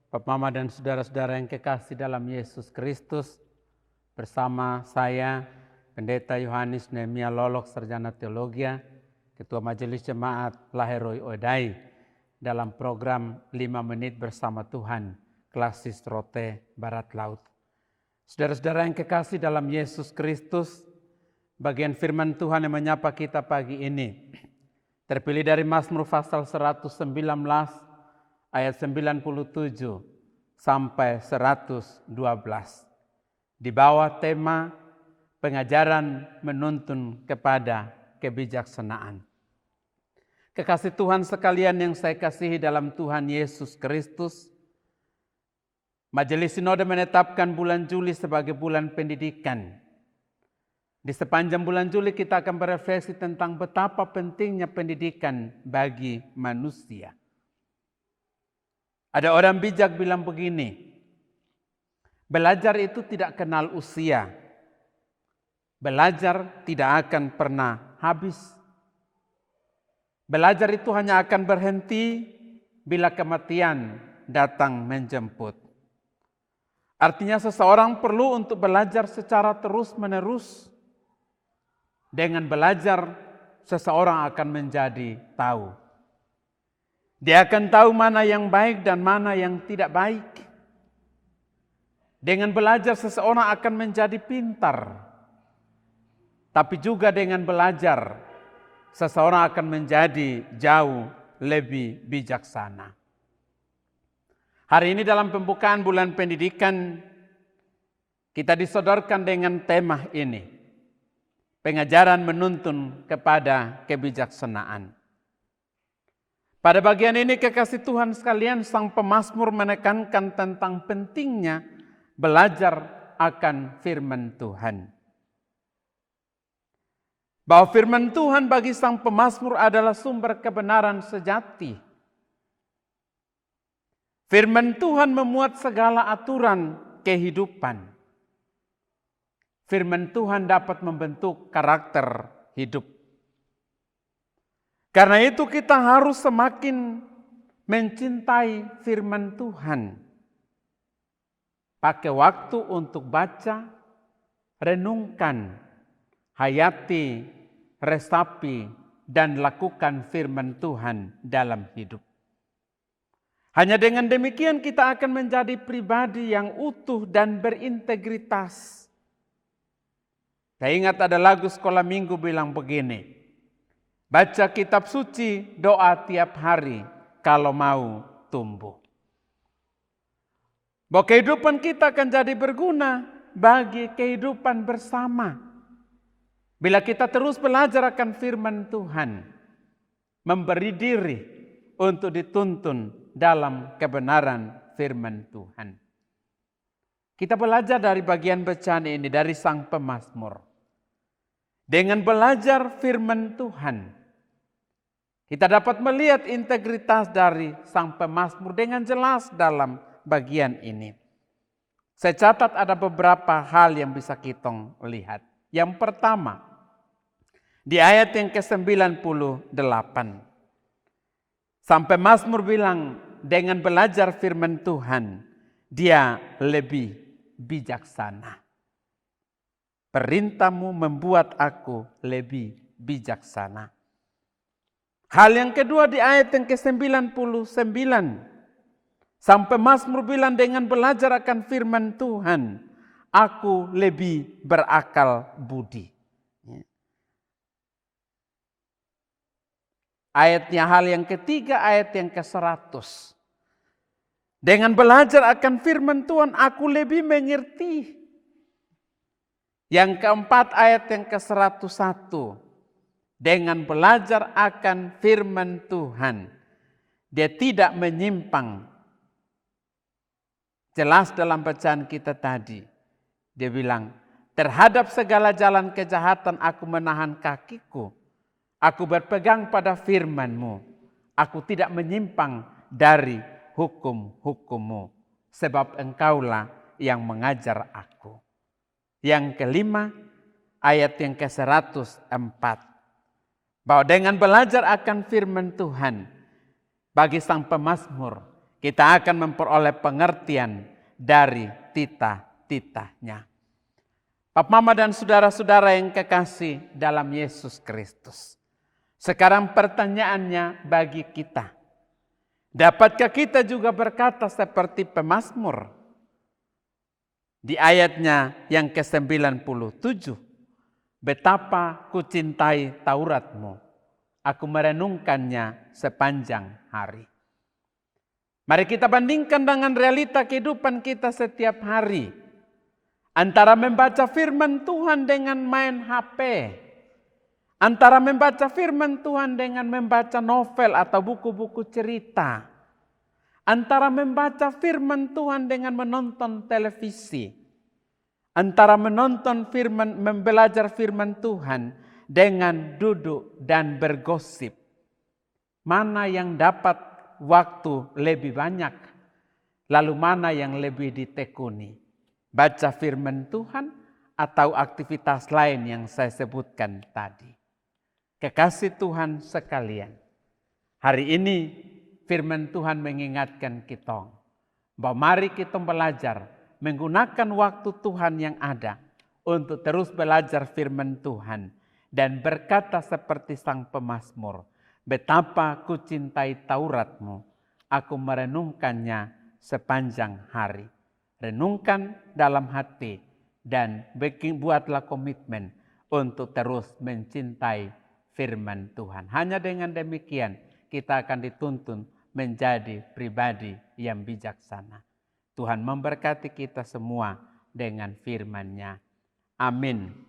Bapak Mama dan saudara-saudara yang kekasih dalam Yesus Kristus, bersama saya, Pendeta Yohanes Nehemia Lolok, Sarjana Teologia, Ketua Majelis Jemaat Laheroi Odai, dalam program 5 Menit Bersama Tuhan, Klasis Rote Barat Laut. Saudara-saudara yang kekasih dalam Yesus Kristus, bagian firman Tuhan yang menyapa kita pagi ini terpilih dari Mazmur pasal 119 ayat 97 sampai 112. Di bawah tema pengajaran menuntun kepada kebijaksanaan. Kekasih Tuhan sekalian yang saya kasihi dalam Tuhan Yesus Kristus, Majelis Sinode menetapkan bulan Juli sebagai bulan pendidikan. Di sepanjang bulan Juli kita akan berefleksi tentang betapa pentingnya pendidikan bagi manusia. Ada orang bijak bilang begini, belajar itu tidak kenal usia. Belajar tidak akan pernah habis. Belajar itu hanya akan berhenti bila kematian datang menjemput. Artinya seseorang perlu untuk belajar secara terus-menerus. Dengan belajar, seseorang akan menjadi tahu. Dia akan tahu mana yang baik dan mana yang tidak baik. Dengan belajar, seseorang akan menjadi pintar. Tapi juga dengan belajar, seseorang akan menjadi jauh lebih bijaksana. Hari ini dalam pembukaan bulan pendidikan, kita disodorkan dengan tema ini. Pengajaran menuntun kepada kebijaksanaan. Pada bagian ini kekasih Tuhan sekalian, sang pemazmur menekankan tentang pentingnya belajar akan firman Tuhan. Bahwa firman Tuhan bagi sang pemazmur adalah sumber kebenaran sejati. Firman Tuhan memuat segala aturan kehidupan. Firman Tuhan dapat membentuk karakter hidup. Karena itu kita harus semakin mencintai firman Tuhan. Pakai waktu untuk baca, renungkan, hayati, resapi, dan lakukan firman Tuhan dalam hidup. Hanya dengan demikian kita akan menjadi pribadi yang utuh dan berintegritas. Saya ingat ada lagu sekolah minggu bilang begini, baca kitab suci, doa tiap hari kalau mau tumbuh. Bahwa kehidupan kita akan jadi berguna bagi kehidupan bersama. Bila kita terus belajar akan firman Tuhan, memberi diri untuk dituntun dalam kebenaran firman Tuhan. Kita belajar dari bagian bacaan ini dari sang pemazmur. Dengan belajar firman Tuhan, kita dapat melihat integritas dari sang pemazmur dengan jelas dalam bagian ini. Saya catat ada beberapa hal yang bisa kita lihat. Yang pertama, di ayat yang ke-98. Sang pemazmur bilang, dengan belajar firman Tuhan, dia lebih bijaksana. Perintahmu membuat aku lebih bijaksana. Hal yang kedua di ayat yang ke-99. Sang pemazmur bilang dengan belajar akan firman Tuhan, aku lebih berakal budi. Ayatnya hal yang ketiga, ayat yang ke-100. Dengan belajar akan firman Tuhan, aku lebih mengerti. Yang keempat, ayat yang ke-101. Dengan belajar akan firman Tuhan, dia tidak menyimpang. Jelas dalam bacaan kita tadi. Dia bilang, terhadap segala jalan kejahatan aku menahan kakiku. Aku berpegang pada firman-Mu. Aku tidak menyimpang dari hukum-hukum-Mu. Sebab Engkaulah yang mengajar aku. Yang kelima, ayat yang ke-104. Bahwa dengan belajar akan firman Tuhan, bagi sang pemazmur, kita akan memperoleh pengertian dari titah-titahnya. Bapak, Mama, dan saudara-saudara yang kekasih dalam Yesus Kristus. Sekarang pertanyaannya bagi kita. Dapatkah kita juga berkata seperti pemazmur? Di ayatnya yang ke-97. Betapa kucintai Tauratmu, aku merenungkannya sepanjang hari. Mari kita bandingkan dengan realita kehidupan kita setiap hari. Antara membaca firman Tuhan dengan main HP. Antara membaca firman Tuhan dengan membaca novel atau buku-buku cerita. Antara membaca firman Tuhan dengan menonton televisi. Antara membelajar firman Tuhan dengan duduk dan bergosip. Mana yang dapat waktu lebih banyak? Lalu mana yang lebih ditekuni? Baca firman Tuhan atau aktivitas lain yang saya sebutkan tadi? Kekasih Tuhan sekalian, hari ini firman Tuhan mengingatkan kita bahwa mari kita belajar menggunakan waktu Tuhan yang ada untuk terus belajar firman Tuhan dan berkata seperti sang pemazmur, betapa kucintai Tauratmu, aku merenungkannya sepanjang hari. Renungkan dalam hati dan buatlah komitmen untuk terus mencintai firman Tuhan. Hanya dengan demikian kita akan dituntun menjadi pribadi yang bijaksana. Tuhan memberkati kita semua dengan firman-Nya. Amin.